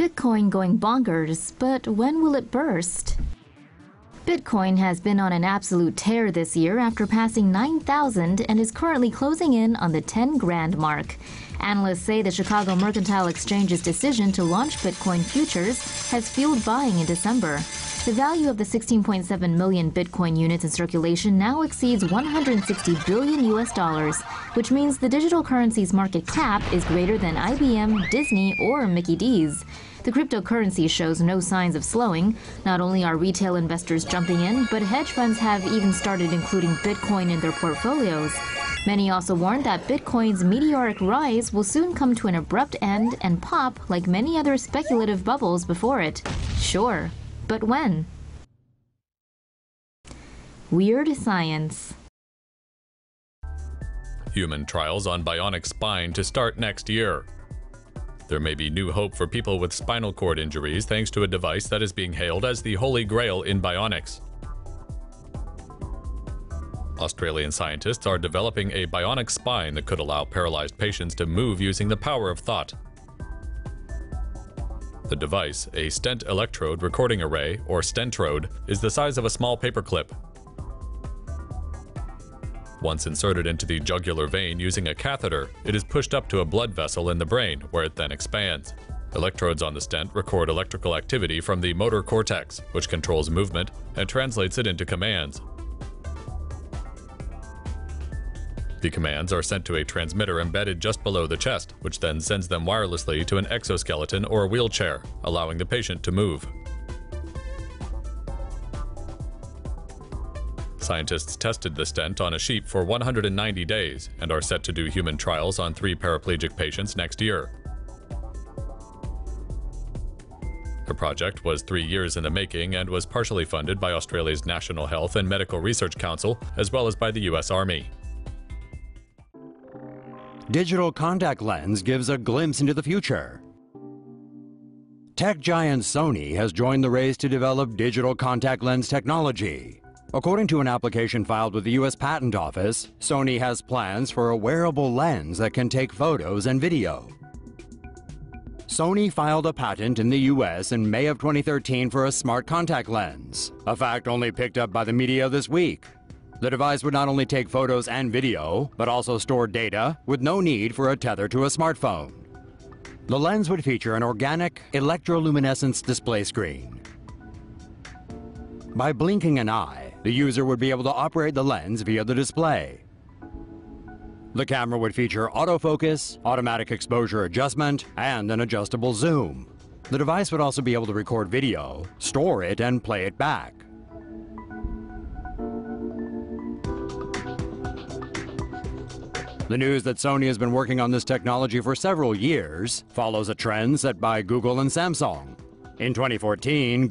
Bitcoin going bonkers, but when will it burst? Bitcoin has been on an absolute tear this year after passing 9,000 and is currently closing in on the 10 grand mark. Analysts say the Chicago Mercantile Exchange's decision to launch Bitcoin futures has fueled buying in December. The value of the 16.7 million Bitcoin units in circulation now exceeds $160 billion, which means the digital currency's market cap is greater than IBM, Disney, or Mickey D's. The cryptocurrency shows no signs of slowing. Not only are retail investors jumping in, but hedge funds have even started including Bitcoin in their portfolios. Many also warned that Bitcoin's meteoric rise will soon come to an abrupt end and pop like many other speculative bubbles before it. Sure, but when? Weird science. Human trials on bionic spine to start next year. There may be new hope for people with spinal cord injuries thanks to a device that is being hailed as the holy grail in bionics. Australian scientists are developing a bionic spine that could allow paralyzed patients to move using the power of thought. The device, a stent electrode recording array, or stentrode, is the size of a small paperclip. Once inserted into the jugular vein using a catheter, it is pushed up to a blood vessel in the brain, where it then expands. Electrodes on the stent record electrical activity from the motor cortex, which controls movement and translates it into commands. The commands are sent to a transmitter embedded just below the chest, which then sends them wirelessly to an exoskeleton or a wheelchair, allowing the patient to move. Scientists tested the stent on a sheep for 190 days and are set to do human trials on 3 paraplegic patients next year. The project was 3 years in the making and was partially funded by Australia's National Health and Medical Research Council, as well as by the US Army. Digital contact lens gives a glimpse into the future. Tech giant Sony has joined the race to develop digital contact lens technology. According to an application filed with the U.S. Patent Office, Sony has plans for a wearable lens that can take photos and video. Sony filed a patent in the U.S. in May of 2013 for a smart contact lens, a fact only picked up by the media this week. The device would not only take photos and video, but also store data with no need for a tether to a smartphone. The lens would feature an organic electroluminescence display screen. By blinking an eye, the user would be able to operate the lens via the display. The camera would feature autofocus, automatic exposure adjustment, and an adjustable zoom. The device would also be able to record video, store it, and play it back. The news that Sony has been working on this technology for several years follows a trend set by Google and Samsung. In 2014,